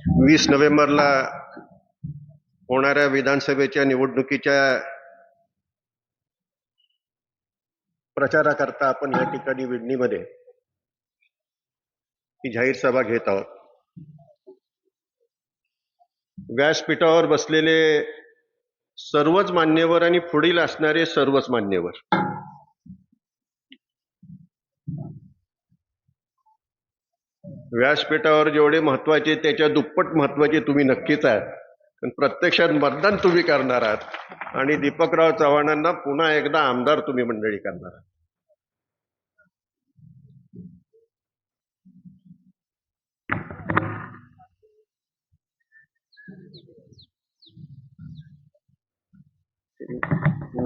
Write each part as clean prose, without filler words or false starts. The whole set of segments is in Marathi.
20 नोव्हेंबरला होणाऱ्या विधानसभेच्या निवडणुकीच्या प्रचाराकरता आपण या ठिकाणी विडणीमध्ये ही जाहीर सभा घेत आहोत. व्यासपीठावर बसलेले सर्वच मान्यवर आणि पुढील असणारे सर्वच मान्यवर, व्यासपीठावर जेवढे महत्वाचे त्याच्या दुप्पट महत्वाचे तुम्ही नक्कीच आहात. पण प्रत्यक्षात मतदान तुम्ही करणार आहात आणि दीपकराव चव्हाणांना पुन्हा एकदा आमदार तुम्ही मंडळी करणार आहात.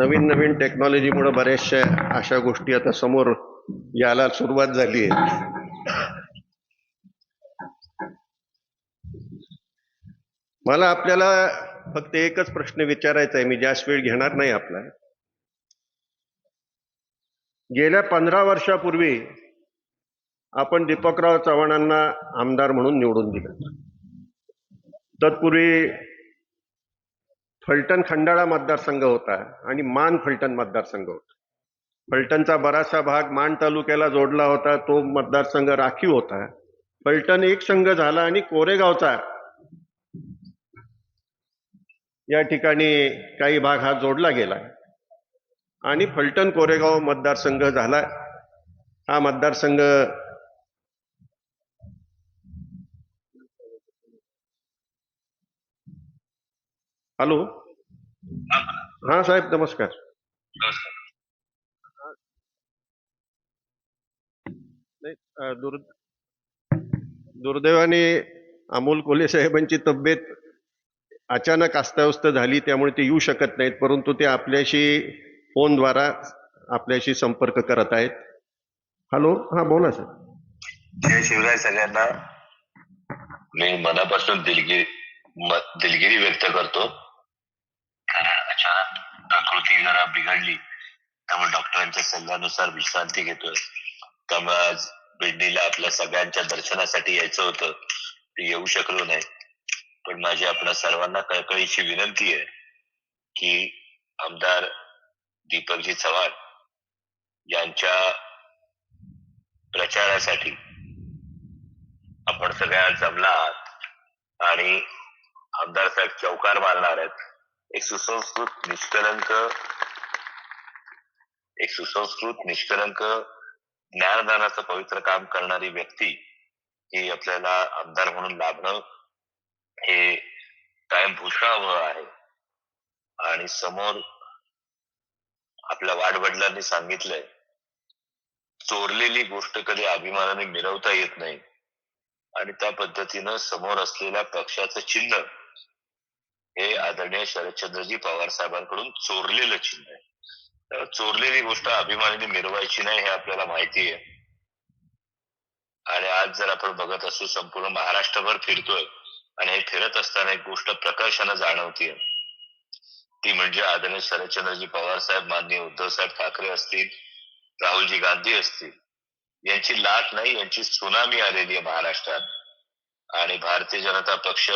नवीन नवीन टेक्नॉलॉजीमुळे बऱ्याचशा अशा गोष्टी आता समोर यायला सुरुवात झाली आहे. मला आपल्याला फक्त एकच प्रश्न विचारायचा आहे, मी जास्त वेळ घेणार नाही आपला. गेल्या 15 वर्षापूर्वी आपण दीपकराव चव्हाणांना आमदार म्हणून निवडून दिलं. तत्पूर्वी फलटण खंडाळा मतदारसंघ होता आणि मान फलटण मतदारसंघ होता. फलटणचा बराचसा भाग मान तालुक्याला जोडला होता, तो मतदारसंघ राखीव होता. फलटण एक संघ झाला आणि कोरेगावचा या ठिकाणी काही भाग हा जोडला गेला आणि फलटण कोरेगाव मतदारसंघ झाला. हा मतदारसंघ हॅलो, हा साहेब नमस्कार. दुर्दैवाने अमोल कोल्हे साहेबांची तब्येत अचानक अस्ताव्यस्त झाली, त्यामुळे ते येऊ शकत नाहीत, परंतु ते आपल्याशी फोनद्वारा आपल्याशी संपर्क करत आहेत. हॅलो, हा बोला सर. जय शिवराय सगळ्यांना. मी मनापासून दिलगिरी व्यक्त करतो. अचानक प्रकृती जरा बिघडली, त्यामुळे डॉक्टरांच्या सल्ल्यानुसार विश्रांती घेतोय. त्यामुळे आज बिडणीला आपल्या सगळ्यांच्या दर्शनासाठी यायचं होतं, ते येऊ शकलो नाही. पण माझी आपल्या सर्वांना कळकळीची विनंती आहे की आमदार दीपकजी चव्हाण यांच्या प्रचारासाठी आपण सगळ्या जमला आहात आणि आमदार साहेब चौकार मारणार आहेत. एक सुसंस्कृत निष्कलंक ज्ञानदानाचं पवित्र काम करणारी व्यक्ती ही आपल्याला आमदार म्हणून लाभणं हे कायम भूषणावह आहे. आणि समोर आपल्या वाडवडिलांनी सांगितलंय, चोरलेली गोष्ट कधी अभिमानाने मिरवता येत नाही. आणि त्या पद्धतीनं समोर असलेल्या पक्षाचं चिन्ह हे आदरणीय शरदचंद्रजी पवार साहेबांकडून चोरलेलं चिन्ह आहे. चोरलेली गोष्ट अभिमानाने मिरवायची नाही हे आपल्याला माहिती आहे. आणि आज जर आपण बघत असू, संपूर्ण महाराष्ट्रभर फिरतोय आणि हे फिरत असताना एक गोष्ट प्रकर्षानं जाणवतीये, ती म्हणजे आदरणीय शरदचंद्रजी पवार साहेब, माननीय उद्धव साहेब ठाकरे असतील, राहुलजी गांधी असतील, यांची लाट नाही, यांची त्सुनामी आलेली आहे महाराष्ट्रात. आणि भारतीय जनता पक्ष,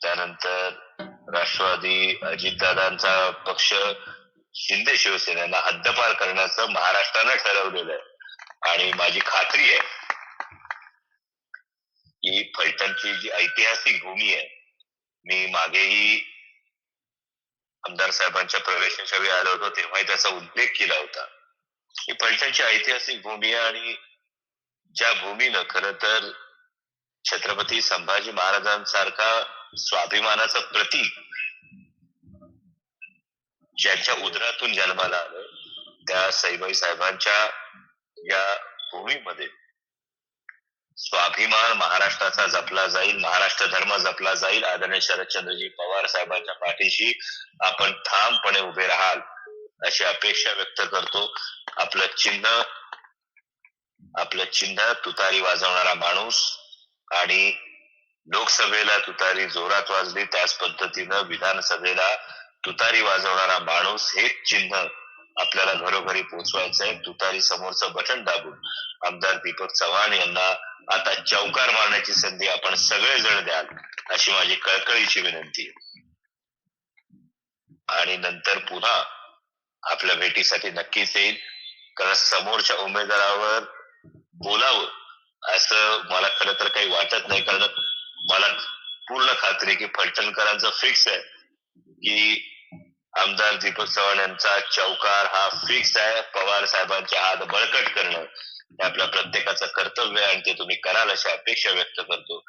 त्यानंतर राष्ट्रवादी, अजितदादांचा पक्ष, शिंदे शिवसेनेला हद्दपार करण्याचं महाराष्ट्रानं ठरवलेलं आहे. आणि माझी खात्री आहे की फलटणची जी ऐतिहासिक भूमी आहे, मी मागेही आमदार साहेबांच्या प्रवेशाच्या वेळी आलो होतो तेव्हाही त्याचा उल्लेख केला होता, ही फलटणची ऐतिहासिक भूमी आहे. आणि ज्या भूमीनं खरं तर छत्रपती संभाजी महाराजांसारखा स्वाभिमानाचं प्रतीक ज्यांच्या उदरातून जन्माला आलं, त्या सईबाई साहेबांच्या या भूमीमध्ये स्वाभिमान महाराष्ट्राचा जपला जाईल, महाराष्ट्र धर्म जपला जाईल. आदरणीय शरदचंद्रजी पवार साहेबांच्या पाठीशी आपण ठामपणे उभे राहाल अशी अपेक्षा व्यक्त करतो. आपलं चिन्ह तुतारी वाजवणारा माणूस, आणि लोकसभेला तुतारी जोरात वाजली त्याच पद्धतीनं विधानसभेला तुतारी वाजवणारा माणूस हेच चिन्ह आपल्याला घरोघरी पोहोचवायचंय. तुतारी समोरचं बटन दाबून आमदार दीपक चव्हाण यांना आता चौकार मारण्याची संधी आपण सगळेजण द्याल, अशी माझी कळकळीची विनंती आहे. आणि नंतर पुन्हा आपल्या भेटीसाठी नक्कीच येईल, कारण समोरच्या उमेदवारावर बोलावं असं मला खरं तर काही वाटत नाही, कारण मला पूर्ण खात्री आहे की फलटणकरांचं फिक्स आहे की आमदार दीपक चव्हाण यांचा चौकार हा फिक्स आहे. पवार साहेबांचे हात बळकट करणं हे आपल्या प्रत्येकाचं कर्तव्य आहे आणि ते तुम्ही कराल अशी अपेक्षा व्यक्त करतो.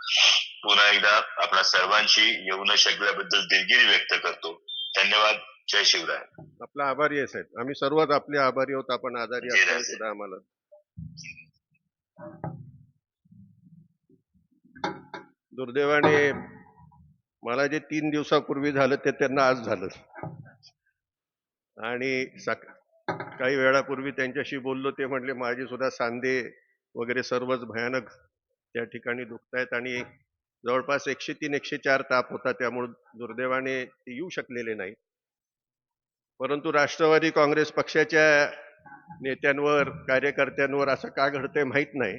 पुन्हा एकदा आपल्या सर्वांची येऊ न शकल्याबद्दल दिलगिरी व्यक्त करतो. धन्यवाद. जय शिवराय. आपला आभारी आहे साहेब. आम्ही सर्वच आपले आभारी आहोत. आपण आजारी जय असताना राजे. सुद्धा आम्हाला. दुर्दैवाने मला जे 3 दिवसापूर्वी झालं ते त्यांना आज झालं. आणि काही वेळापूर्वी त्यांच्याशी बोललो, ते म्हटले माझे सुद्धा सांधे वगैरे सर्वच भयानक त्या ठिकाणी दुखतायत आणि जवळपास 103-104 ताप होता. त्यामुळे दुर्दैवाने ते येऊ शकलेले नाही. परंतु राष्ट्रवादी काँग्रेस पक्षाच्या नेत्यांवर, कार्यकर्त्यांवर असं का घडतंय माहित नाही.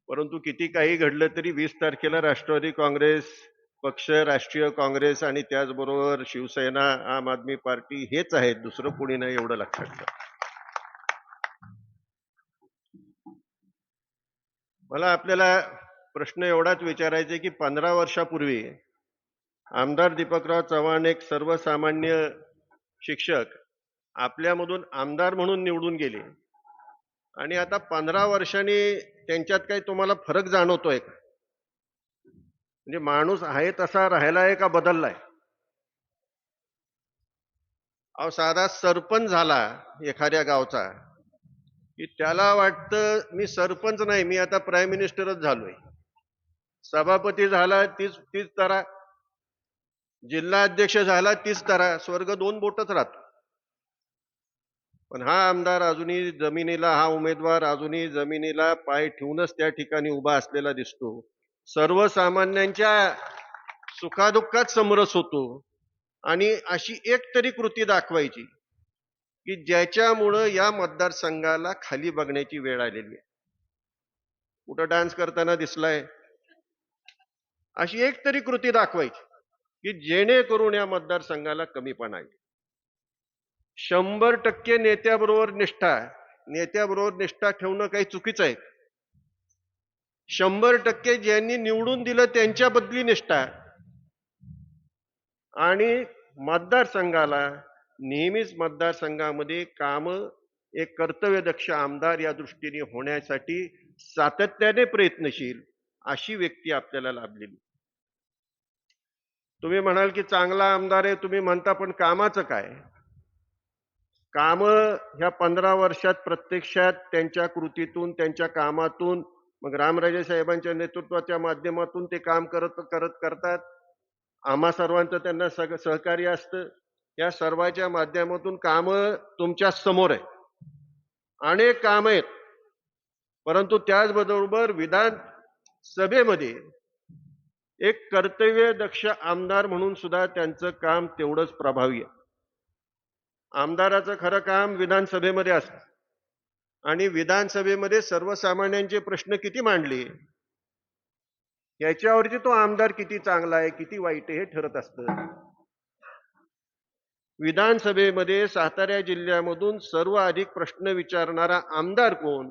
परंतु किती काही घडलं तरी 20 तारखेला राष्ट्रवादी काँग्रेस पक्ष, राष्ट्रीय काँग्रेस आणि त्याचबरोबर शिवसेना, आम आदमी पार्टी हेच आहेत, दुसरं कोणी नाही, एवढं लक्षात ठेवा. मला आपल्याला प्रश्न एवढाच विचारायचा आहे की 15 वर्षापूर्वी आमदार दीपकराव चव्हाण एक सर्वसामान्य शिक्षक आपल्यामधून आमदार म्हणून निवडून गेले आणि आता 15 वर्षांनी त्यांच्यात काही तुम्हाला फरक जाणवतोय का? म्हणजे माणूस आहे तसा राहिलाय का बदललाय? अहो, साधा सरपंच झाला एखाद्या गावचा की त्याला वाटतं मी सरपंच नाही, मी आता प्राईम मिनिस्टरच झालोय. सभापती झाला तीच तीच तरा, जिल्हा अध्यक्ष झाला तीच तरा, स्वर्ग 2 बोटच राहतो. पण हा आमदार अजूनही जमिनीला, हा उमेदवार अजूनही जमिनीला पाय ठेवूनच त्या ठिकाणी उभा असलेला दिसतो. सर्वसामान्यांच्या सुखादुःखात समरस होतो आणि अशी एक तरी कृती दाखवायची की ज्याच्यामुळं या मतदारसंघाला खाली बघण्याची वेळ आलेली आहे. कुठं डान्स करताना दिसलाय, अशी एक तरी कृती दाखवायची की जेणेकरून या मतदारसंघाला कमीपणा येईल. 100% नेत्याबरोबर निष्ठा ठेवणं काही चुकीचं आहे. 100% ज्यांनी निवडून दिलं त्यांच्याबद्दली निष्ठा आणि मतदारसंघाला नेहमीच मतदारसंघामध्ये काम एक कर्तव्यदक्ष आमदार या दृष्टीने होण्यासाठी सातत्याने प्रयत्नशील अशी व्यक्ती आपल्याला लाभलेली. तुम्ही म्हणाल की चांगला आमदार आहे, तुम्ही म्हणता, पण कामाचं काय? काम ह्या 15 वर्षात प्रत्यक्षात त्यांच्या कृतीतून, त्यांच्या कामातून, मग रामराजे साहेबांच्या नेतृत्वाच्या माध्यमातून ते काम करतात. आम्हा सर्वांचं त्यांना सहकार्य असतं. या सर्वांच्या माध्यमातून काम तुमच्या समोर आहे. अनेक काम आहेत. परंतु त्याचबरोबर विधानसभेमध्ये एक कर्तव्यदक्ष आमदार म्हणून सुद्धा त्यांचं काम तेवढंच प्रभावी आहे. आमदाराचं खरं काम विधानसभेमध्ये असतं आणि विधानसभेमध्ये सर्वसामान्यांचे प्रश्न किती मांडले याच्यावरती तो आमदार किती चांगला आहे, किती वाईट आहे हे ठरत असतं. विधानसभेमध्ये सातारा जिल्ह्यामधून सर्वाधिक प्रश्न विचारणारा आमदार कोण?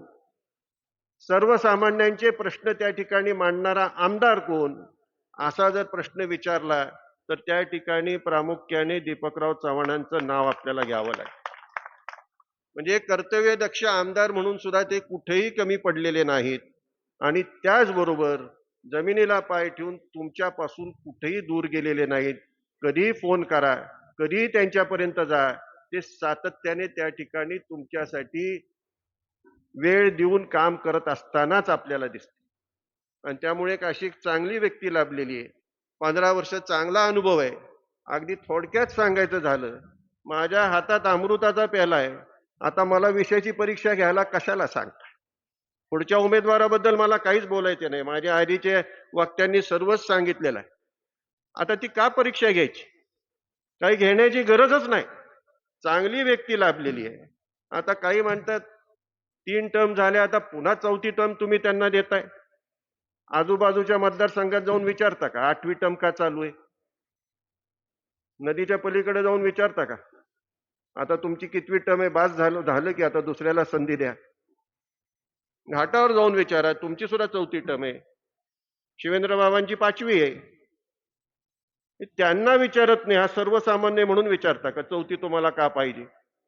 सर्वसामान्यांचे प्रश्न त्या ठिकाणी मांडणारा आमदार कोण? असा जर प्रश्न विचारला तर त्या ठिकाणी प्रामुख्याने दीपकराव चव्हाणांचं नाव आपल्याला घ्यावं लागेल. म्हणजे कर्तव्यदक्ष आमदार म्हणून सुद्धा ते कुठेही कमी पडलेले नाहीत आणि त्याचबरोबर जमिनीला पाय ठेवून तुमच्यापासून कुठेही दूर गेलेले नाहीत. कधीही फोन करा, कधीही त्यांच्यापर्यंत जा, ते सातत्याने त्या ठिकाणी तुमच्यासाठी वेळ देऊन काम करत असतानाच आपल्याला दिसते. आणि त्यामुळे एक अशी चांगली व्यक्ती लाभलेली आहे. 15 वर्ष चांगला अनुभव आहे. अगदी थोडक्यात सांगायचं झालं, माझ्या हातात अमृताचा प्याला आहे. आता मला विषयाची परीक्षा घ्यायला कशाला सांगता? पुढच्या उमेदवाराबद्दल मला काहीच बोलायचं नाही. माझ्या आधीच्या वक्त्यांनी सर्वच सांगितलेलं आहे. आता ती का परीक्षा घ्यायची? काही घेण्याची गरजच नाही. चांगली व्यक्ती लाभलेली आहे. आता काही म्हणतात 3 टर्म झाल्या, आता पुन्हा 4थी टर्म तुम्ही त्यांना देताय. आजूबाजूच्या मतदारसंघात जाऊन विचारता का 8वी टर्म का चालू आहे? नदीच्या पलीकडे जाऊन विचारता का? आता तुमची कितवी टर्म आहे? बास झालं झालं की आता दुसऱ्याला संधी द्या. घाटावर जाऊन विचारा, तुमची सुद्धा 4थी टर्म आहे. शिवेंद्र बाबांची 5वी आहे. त्यांना विचारत नाही, हा सर्वसामान्य म्हणून विचारता का 4थी तुम्हाला का पाहिजे?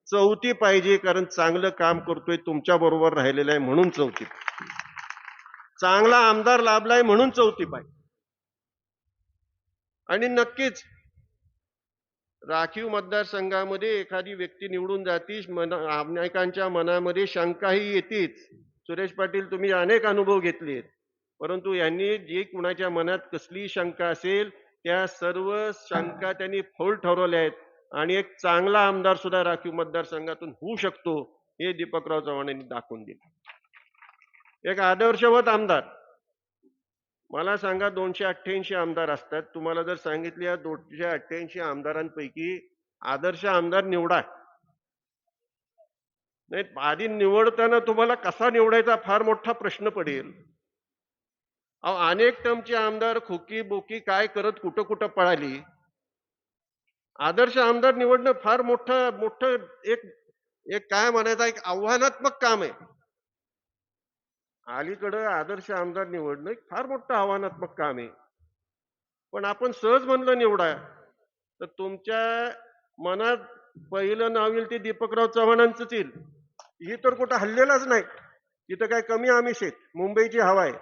4थी पाहिजे कारण चांगलं काम करतोय, तुमच्या बरोबर राहिलेलं आहे म्हणून 4थी. चांगला आमदार लाभलाय म्हणून 4थी पाहिजे. आणि नक्कीच राखीव मतदारसंघामध्ये एखादी व्यक्ती निवडून जातीच, अनेकांच्या मनामध्ये शंकाही येतीच. सुरेश पाटील, तुम्ही अनेक अनुभव घेतलेत, परंतु यांनी जी कुणाच्या मनात कसली शंका असेल त्या सर्व शंका त्यांनी फोल ठरवल्या आहेत आणि एक चांगला आमदार सुद्धा राखीव मतदारसंघातून होऊ शकतो हे दीपकराव चव्हाण यांनी दाखवून दिलं. एक आदर्शवत आमदार. मला सांगा 288 आमदार असतात, तुम्हाला जर सांगितले या 288 आमदारांपैकी आदर्श आमदार निवडा, नाही आधी निवडताना तुम्हाला कसा निवडायचा फार मोठा प्रश्न पडेल. अहो, अनेक टर्मचे आमदार खोकी बोकी काय करत कुठं कुठं पळाली. आदर्श आमदार निवडणं फार मोठं मोठं एक एक काय म्हणायचं, एक आव्हानात्मक काम आहे. अलीकडं आदर्श आमदार निवडणं एक फार मोठं आव्हानात्मक काम आहे. पण आपण सहज म्हणलं निवडा, तर तुमच्या मनात पहिलं नाव येईल ते दीपकराव चव्हाणांचंच येईल. ही तर कुठं हल्लेलाच नाही. तिथं काय कमी आमिष आहेत. मुंबईची हवा आहे.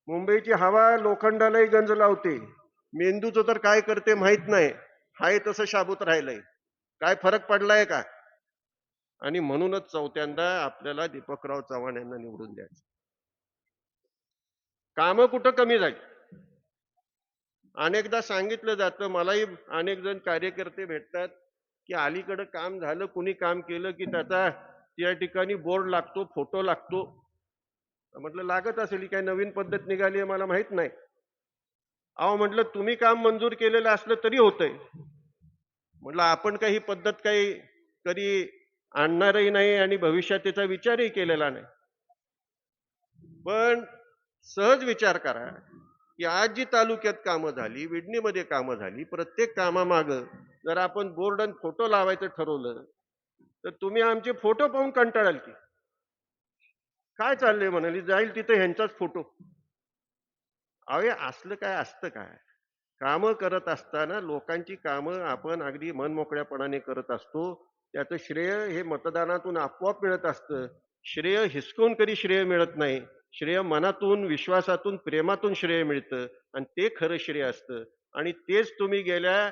मुंबईची हवा लोखंडालाही गंज लावते. मेंदूचं तर काय करते माहित नाही. हाय तसं शाबूत राहिलंय. काय फरक पडलाय का? आणि म्हणूनच चौथ्यांदा आपल्याला दीपकराव चव्हाण यांना निवडून द्यायचं. कामं कुठं कमी झाली. अनेकदा सांगितलं जातं, मलाही अनेक जण कार्यकर्ते भेटतात की अलीकडं काम झालं, कुणी काम केलं की त्याचा त्या ठिकाणी बोर्ड लागतो, फोटो लागतो. म्हटलं लागत असेल, ही काही नवीन पद्धत निघाली आहे मला माहित नाही. अहो म्हटलं, तुम्ही काम मंजूर केलेलं असलं तरी होतंय. म्हटलं आपण काही पद्धत काही कधी आणणारही नाही आणि भविष्यात त्याचा विचारही केलेला नाही. पण सहज विचार करा की आज जी तालुक्यात कामं झाली, विडणीमध्ये कामं झाली, प्रत्येक कामामागं जर आपण बोर्ड आणि फोटो लावायचं ठरवलं तर तुम्ही आमचे फोटो पाहून कंटाळाल की काय चाललंय म्हणाली, जाईल तिथे ह्यांचाच फोटो. अरे असलं काय असतं काय? कामं करत असताना लोकांची कामं आपण अगदी मनमोकळ्यापणाने करत असतो. त्याचं श्रेय हे मतदानातून आपोआप मिळत असतं. श्रेय हिसकून कधी श्रेय मिळत नाही. श्रेय मनातून, विश्वासातून, प्रेमातून श्रेय मिळतं आणि ते खरं श्रेय असतं. आणि तेच तुम्ही गेल्या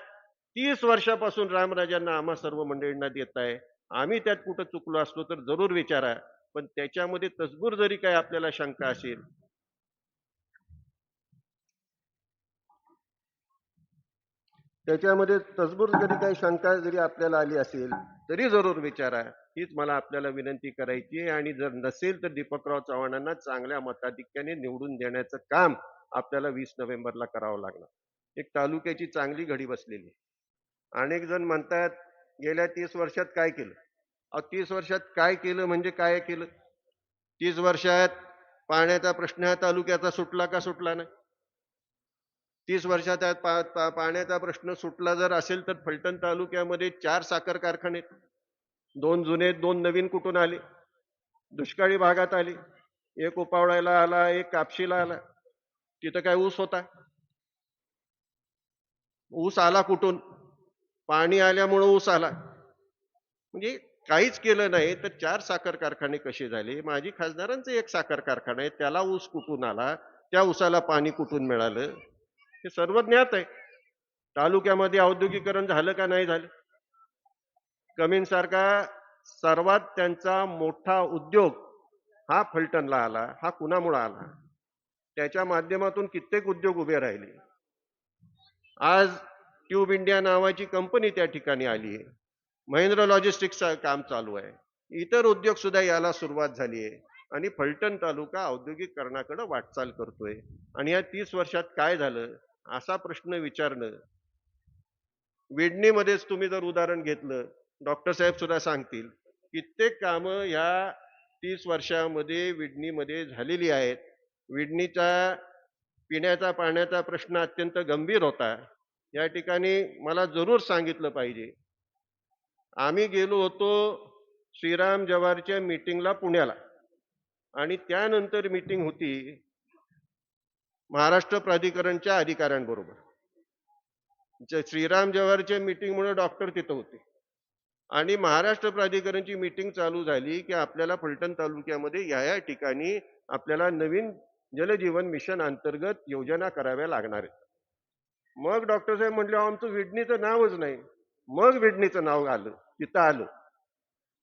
30 वर्षापासून रामराजांना आम्हा सर्व मंडळींना देताय. आम्ही त्यात कुठं चुकलो असलो तर जरूर विचारा. पण त्याच्यामध्ये तसबूर जरी काही आपल्याला शंका असेल, त्याच्यामध्ये तसबूर जरी काही शंका जरी आपल्याला आली असेल तरी जरूर विचारा. हीच मला आपल्याला विनंती करायची आहे. आणि जर नसेल तर दीपकराव चव्हाणांना चांगल्या मताधिक्याने निवडून देण्याचं काम आपल्याला 20 नोव्हेंबरला करावं लागणार. एक तालुक्याची चांगली घडी बसलेली. अनेक जण म्हणतात गेल्या 30 वर्षात काय केलं. अहो 30 वर्षात काय केलं म्हणजे काय केलं? 30 वर्षात पाण्याचा प्रश्न ह्या तालुक्याचा सुटला का सुटला नाही? 30 वर्षात पाण्याचा प्रश्न सुटला जर असेल तर फलटण तालुक्यामध्ये 4 साखर कारखाने, 2 जुने 2 नवीन कुठून आले? दुष्काळी भागात आले. एक उपावळायला आला, एक कापशीला आला. तिथं काय ऊस होता? ऊस आला कुठून? पाणी आल्यामुळं ऊस आला. म्हणजे काहीच केलं नाही तर 4 साखर कारखाने कसे झाले? माजी खासदारांचं एक साखर कारखाना आहे, त्याला ऊस कुठून आला? त्या ऊसाला पाणी कुठून मिळालं? हे सर्व ज्ञात आहे. तालुक्यामध्ये औद्योगिकरण झालं का नाही झालं? कमीनसारखा सर्वात त्यांचा मोठा उद्योग हा फलटणला आला. हा कुणामुळे आला? त्याच्या माध्यमातून कित्येक उद्योग उभे राहिले. आज ट्यूब इंडिया नावाची कंपनी त्या ठिकाणी आली आहे. महिंद्रा लॉजिस्टिक्सचं काम चालू आहे. इतर उद्योग सुद्धा याला सुरुवात झाली आहे आणि फलटण तालुका औद्योगिकरणाकडे वाटचाल करतोय. आणि या 30 वर्षात काय झालं असा प्रश्न विचारणं. विडणीमध्येच तुम्ही जर उदाहरण घेतलं, डॉक्टर साहेब सुद्धा सांगतील कित्येक कामं ह्या 30 वर्षामध्ये विडणीमध्ये झालेली आहेत. विडणीचा पिण्याचा पाण्याचा प्रश्न अत्यंत गंभीर होता. या ठिकाणी मला जरूर सांगितलं पाहिजे. आम्ही गेलो होतो श्रीराम जव्हारच्या मीटिंगला पुण्याला आणि त्यानंतर मीटिंग होती महाराष्ट्र प्राधिकरणच्या अधिकाऱ्यांबरोबर. श्रीराम जव्हारच्या मीटिंगमुळे डॉक्टर तिथं होते आणि महाराष्ट्र प्राधिकरणची मीटिंग चालू झाली की आपल्याला फलटण तालुक्यामध्ये या ठिकाणी आपल्याला नवीन जलजीवन मिशन अंतर्गत योजना कराव्या लागणार आहेत. मग डॉक्टर साहेब म्हटले आमचं विडणीचं नावच नाही. मग विडणीचं नाव आलं, तिथं आलं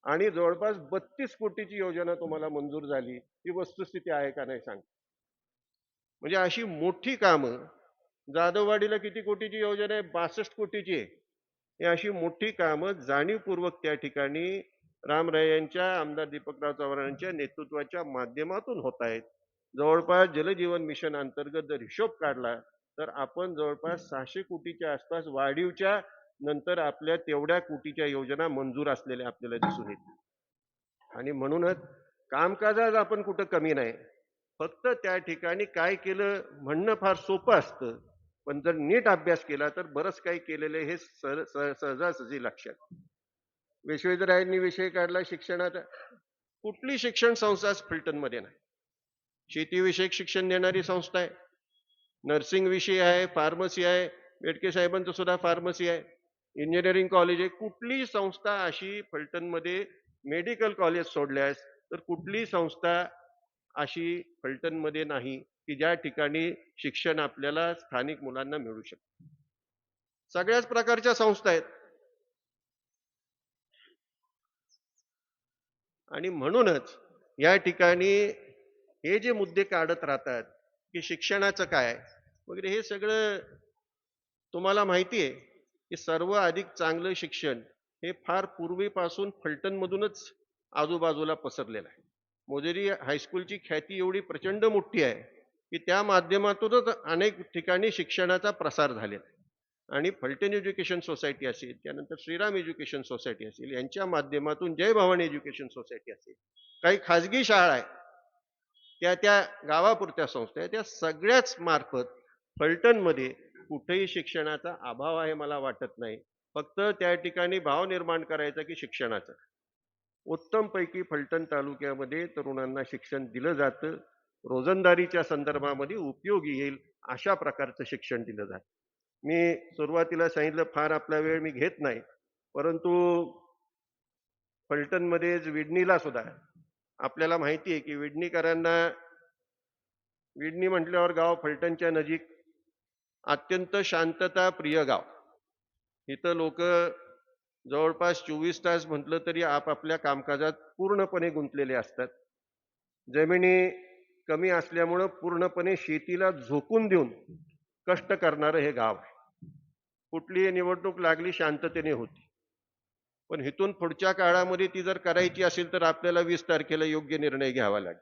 आणि जवळपास 32 कोटीची योजना तुम्हाला मंजूर झाली. ही वस्तुस्थिती आहे का नाही सांग. म्हणजे अशी मोठी कामं, जाधववाडीला किती कोटीची योजना आहे? 62 कोटीची आहे. ही अशी मोठी कामं जाणीवपूर्वक त्या ठिकाणी रामराय यांच्या आमदार दीपकराव चव्हाणांच्या नेतृत्वाच्या माध्यमातून होत आहेत. जवळपास जलजीवन मिशन अंतर्गत जर हिशोब काढला तर आपण जवळपास 600 कोटीच्या आसपास वाढीवच्या नंतर आपल्या तेवढ्या कोटीच्या योजना मंजूर असलेल्या आपल्याला दिसून येतील. आणि म्हणूनच कामकाजात आपण कुठं कमी नाही. फक्त त्या ठिकाणी काय केलं म्हणणं फार सोपं असतं, पण जर नीट अभ्यास केला तर बरंच काही केलेलं हे सहजासहजी लक्षात. विश्वेश्वररायांनी विषय काढला शिक्षणाचा. कुठली शिक्षण संस्था फलटणमध्ये नाही. शेतीविषयक शिक्षण देणारी संस्था आहे, नर्सिंग विषय आहे, फार्मसी आहे, बेडके साहेबांचं सुद्धा फार्मसी आहे, इंजिनिअरिंग कॉलेज आहे. कुठलीही संस्था अशी फलटणमध्ये मेडिकल कॉलेज सोडल्यास तर कुठलीही संस्था अशी फलटणमध्ये नाही की ज्या ठिकाणी शिक्षण आपल्याला स्थानिक मुलांना मिळू शकते. सगळ्याच प्रकारच्या संस्था आहेत आणि म्हणूनच या ठिकाणी हे जे मुद्दे काढत राहतात की शिक्षणाचं काय वगैरे, हे सगळं तुम्हाला माहिती आहे की सर्व अधिक चांगलं शिक्षण हे फार पूर्वीपासून फलटणमधूनच आजूबाजूला पसरलेलं आहे. मोजेरी हायस्कूलची ख्याती एवढी प्रचंड मोठी आहे की त्या माध्यमातूनच अनेक ठिकाणी शिक्षणाचा प्रसार झालेला आहे. आणि फलटण एज्युकेशन सोसायटी असेल, त्यानंतर श्रीराम एज्युकेशन सोसायटी असेल, यांच्या माध्यमातून जय भवानी एज्युकेशन सोसायटी असेल, काही खाजगी शाळा आहेत, त्या गावापुरत्या संस्था आहेत, त्या सगळ्याच मार्फत फलटणमध्ये कुठेही शिक्षणाचा अभाव आहे मला वाटत नाही. फक्त त्या ठिकाणी भाव निर्माण करायचा की शिक्षणाचा उत्तम पैकी फलटण तालुक्यामध्ये तरुणांना शिक्षण दिलं जातं. रोजंदारीच्या संदर्भामध्ये उपयोगी येईल अशा प्रकारचं शिक्षण दिलं जातं. मी सुरुवातीला सांगितलं फार आपला वेळ मी घेत नाही, परंतु फलटणमध्येच विडणीला सुद्धा आपल्याला माहिती आहे की विडणीकरांना, विडणी म्हटल्यावर गाव फलटणच्या नजीक अत्यंत शांतता प्रिय गाव. इथं लोक जवळपास 24 तास म्हटलं तरी आपापल्या कामकाजात पूर्णपणे गुंतलेले असतात. जमिनी कमी असल्यामुळं पूर्णपणे शेतीला झोकून देऊन कष्ट करणारं हे गाव आहे. कुठलीही निवडणूक लागली शांततेने होती, पण इथून पुढच्या काळामध्ये ती जर करायची असेल तर आपल्याला 20 तारखेला योग्य निर्णय घ्यावा लागेल.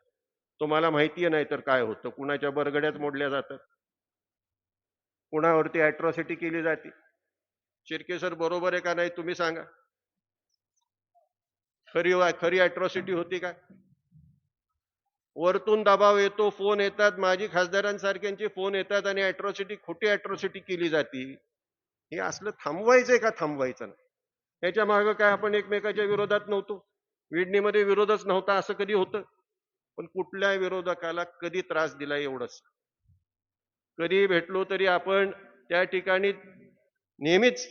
तुम्हाला माहिती आहे नाही तर काय होतं, कुणाच्या बरगड्यात मोडल्या जातात, कुणावरती अॅट्रॉसिटी केली जाते. शिर्के सर बरोबर आहे का नाही तुम्ही सांगा. खरी अॅट्रॉसिटी होती का? वरतून दबाव येतो, फोन येतात, माजी खासदारांसारख्यांचे फोन येतात आणि अॅट्रॉसिटी, खोटी अॅट्रॉसिटी केली जाते. हे असलं थांबवायचंय का थांबवायचं नाही? याच्या मागं काय आपण एकमेकाच्या विरोधात नव्हतो, विडणीमध्ये विरोधच नव्हता असं कधी होतं? पण कुठल्या विरोधकाला कधी त्रास दिला एवढंच. कधी भेटलो तरी आपण त्या ठिकाणी नेहमीच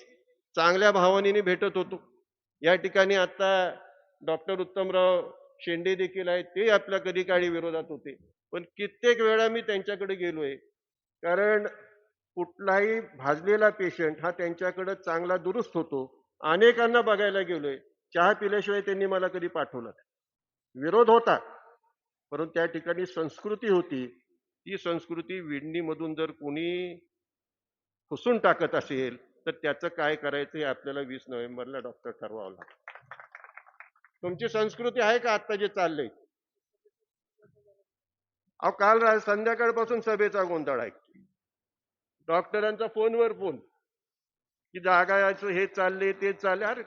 चांगल्या भावनेने भेटत होतो. या ठिकाणी आता डॉक्टर उत्तमराव शेंडे देखील आहेत, ते आपल्या कधी काळी विरोधात होते, पण कित्येक वेळा मी त्यांच्याकडे गेलोय. कारण कुठलाही भाजलेला पेशंट हा त्यांच्याकडे चांगला दुरुस्त होतो. अनेकांना बघायला गेलोय, चहा पिल्याशिवाय त्यांनी मला कधी पाठवलं. विरोध होता, परंतु त्या ठिकाणी संस्कृती होती. ती संस्कृती विडणीमधून जर कोणी पुसून टाकत असेल तर त्याचं काय करायचं हे आपल्याला 20 नोव्हेंबरला डॉक्टर ठरवावं लागतं. तुमची संस्कृती आहे का आता जे चाललंय? अहो काल संध्याकाळपासून सभेचा गोंधळ आहे. डॉक्टरांचा फोनवर फोन की जागा यायचं हे चालले ते चालले. अरे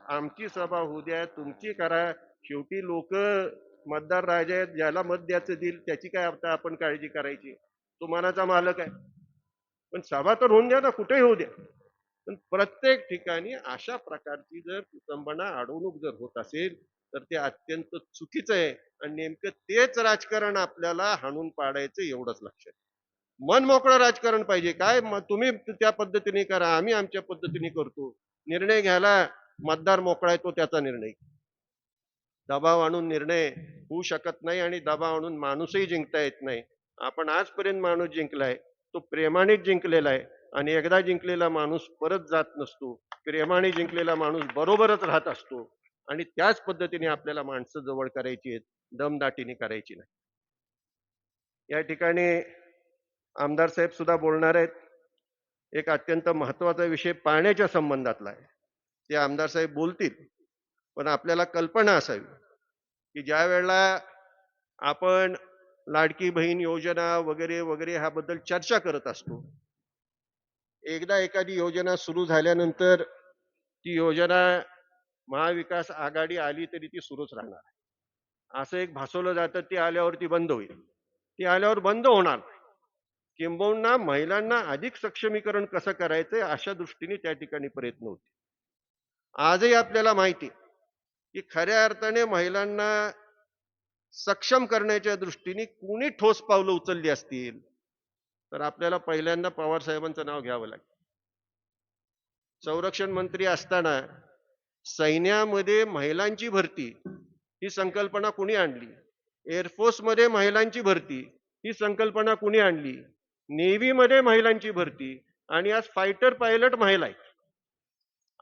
आमची सभा होऊ द्या, तुमची करा. शेवटी लोक मतदार राजा आहेत, ज्याला मत द्यायचं देईल त्याची काय आता आपण काळजी करायची. तो मनाचा मालक आहे. पण सभा तर होऊन द्या ना, कुठेही होऊ द्या. पण प्रत्येक ठिकाणी अशा प्रकारची जर कुटुंबांना अडवणूक जर होत असेल तर ते अत्यंत चुकीचं आहे. आणि नेमकं तेच राजकारण आपल्याला हाणून पाडायचं एवढंच लक्षात. मन मोकळं राजकारण पाहिजे. काय तुम्ही त्या पद्धतीने करा, आम्ही आमच्या पद्धतीने करतो. निर्णय घ्यायला मतदार मोकळा आहे, तो त्याचा निर्णय. दबाव आणून निर्णय होऊ शकत नाही आणि दबाव आणून माणूसही जिंकता येत नाही. आपण आजपर्यंत माणूस जिंकलाय, तो प्रेमानेच जिंकलेला आहे. आणि एकदा जिंकलेला माणूस परत जात नसतो. प्रेमाने जिंकलेला माणूस बरोबरच राहत असतो. आणि त्याच पद्धतीने आपल्याला माणसं जवळ करायची आहेत, दमदाटीने करायची नाही. या ठिकाणी आमदार साहेब सुद्धा बोलणार आहेत. एक अत्यंत महत्वाचा विषय पाण्याच्या संबंधातला आहे. ते आमदार साहेब बोलतील, पण आपल्याला कल्पना असावी की ज्या वेळेला आपण लाडकी बहीण योजना वगैरे वगैरे ह्याबद्दल चर्चा करत असतो, एकदा एखादी योजना सुरू झाल्यानंतर ती योजना महाविकास आघाडी आली तरी ती सुरूच राहणार. असं एक भासवलं जातं, ती आल्यावर ती बंद होईल. ती आल्यावर बंद होणार. किंबहुना महिलांना अधिक सक्षमीकरण कसं करायचंय अशा दृष्टीने त्या ठिकाणी प्रयत्न होते. आजही आपल्याला माहिती की खऱ्या अर्थाने महिलांना सक्षम करण्याच्या दृष्टीने कुणी ठोस पावलं उचलली असतील तर आपल्याला पहिल्यांदा पवार साहेबांचं नाव घ्यावं लागेल. संरक्षण मंत्री असताना सैन्यामध्ये महिलांची भरती ही संकल्पना कुणी आणली? एअरफोर्समध्ये महिलांची भरती ही संकल्पना कुणी आणली? नेव्हीमध्ये महिलांची भरती, आणि आज फायटर पायलट महिला आहेत.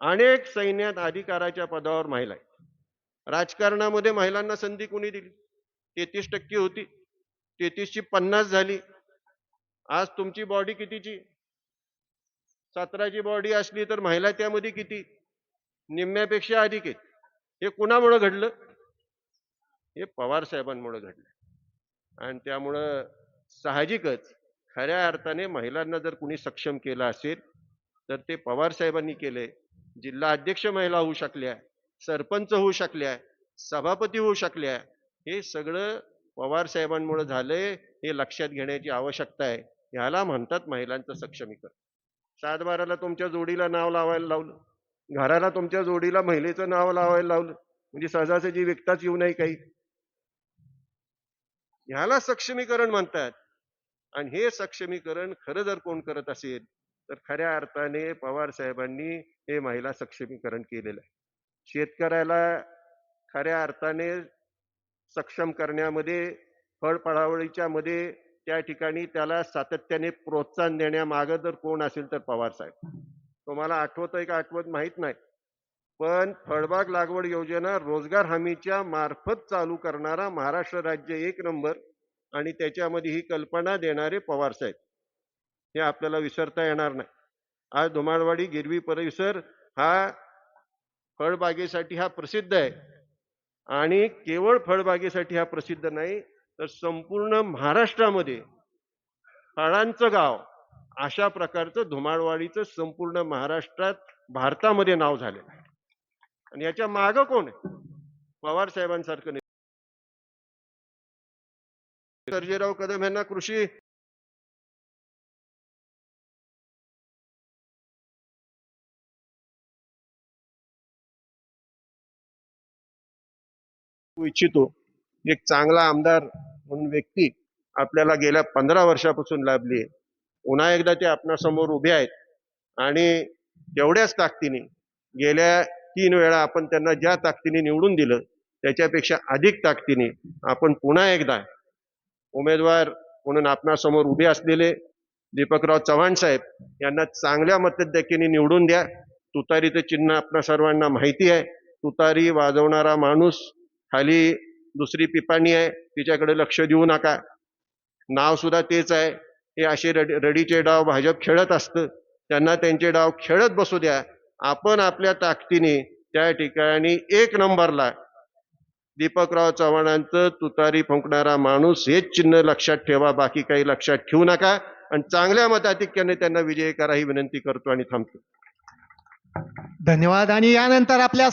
अनेक सैन्यात अधिकाराच्या पदावर महिला आहेत. राजकारणामध्ये महिलांना संधी कुणी दिली? 33% होती, 33ची 50 झाली. आज तुमची बॉडी कितीची? 17ची बॉडी असली तर महिला त्यामध्ये किती? निम्म्यापेक्षा अधिक आहेत. हे कुणामुळे घडलं? हे पवार साहेबांमुळे घडलं. आणि त्यामुळं साहजिकच खऱ्या अर्थाने महिलांना जर कुणी सक्षम केलं असेल तर ते पवार साहेबांनी केले. जिल्हा अध्यक्ष महिला होऊ शकल्या, सरपंच होऊ शकल्या, सभापती होऊ शकल्या. हे सगळं पवार साहेबांमुळे झालंय, हे लक्षात घेण्याची आवश्यकता आहे. ह्याला म्हणतात महिलांचं सक्षमीकरण. 7-12ला तुमच्या जोडीला नाव लावायला लावलं, घराला तुमच्या जोडीला महिलेचं नाव लावायला लावलं, म्हणजे सहजासहजी विकताच येऊ नये काही. ह्याला सक्षमीकरण म्हणतात. आणि हे सक्षमीकरण खरं जर कोण करत असेल तर खऱ्या अर्थाने पवार साहेबांनी हे महिला सक्षमीकरण केलेलं आहे. शेतकऱ्याला खऱ्या अर्थाने सक्षम करण्यामध्ये, फळफळावळीच्या मध्ये त्या ठिकाणी त्याला सातत्याने प्रोत्साहन देण्यामागं जर कोण असेल तर पवार साहेब. तुम्हाला आठवतंय का आठवत माहित नाही, पण फळबाग लागवड योजना रोजगार हमीच्या मार्फत चालू करणारा महाराष्ट्र राज्य 1 नंबर, आणि त्याच्यामध्ये ही कल्पना देणारे पवार साहेब. हे आपल्याला विसरता येणार नाही. आज धुमाळवाडी गिरवी परिसर हा फळबागेसाठी हा प्रसिद्ध आहे. आणि केवळ फळबागेसाठी हा प्रसिद्ध नाही तर संपूर्ण महाराष्ट्रामध्ये फळांचं गाव अशा प्रकारचं धुमाळवाडीचं संपूर्ण महाराष्ट्रात, भारतामध्ये नाव झालेलं आहे. आणि याच्या मागं कोण आहे? पवार साहेबांसारखं. सर्जेराव कदम यांना कृषी इच्छितो. एक चांगला आमदार म्हणून व्यक्ती आपल्याला गेल्या 15 वर्षापासून लाभली आहे. पुन्हा एकदा ते आपणासमोर उभे आहेत आणि तेवढ्याच ताकदीने गेल्या 3 वेळा आपण त्यांना ज्या ताकदीने निवडून दिलं त्याच्यापेक्षा अधिक ताकदीने आपण पुन्हा एकदा उमेदवार म्हणून आपणासमोर उभे असलेले दीपकराव चव्हाण साहेब यांना चांगल्या मताधिक्याने निवडून द्या. तुतारीचं चिन्ह आपल्या सर्वांना माहिती आहे. तुतारी वाजवणारा माणूस खाली दुसरी पिपाणी आहे, तिच्याकडे लक्ष देऊ नका. नाव सुद्धा तेच आहे. हे असे रडीचे डाव भाजप खेळत असतं, त्यांना त्यांचे डाव खेळत बसू द्या. आपण आपल्या ताकदीने त्या ठिकाणी 1 नंबरला दीपकराव चव्हाणांचं तुतारी फुंकणारा माणूस हेच चिन्ह लक्षात ठेवा, बाकी काही लक्षात ठेवू नका. आणि चांगल्या मताधिक्याने त्यांना विजयी करा ही विनंती करतो आणि थांबतो. धन्यवाद. आणि यानंतर आपल्या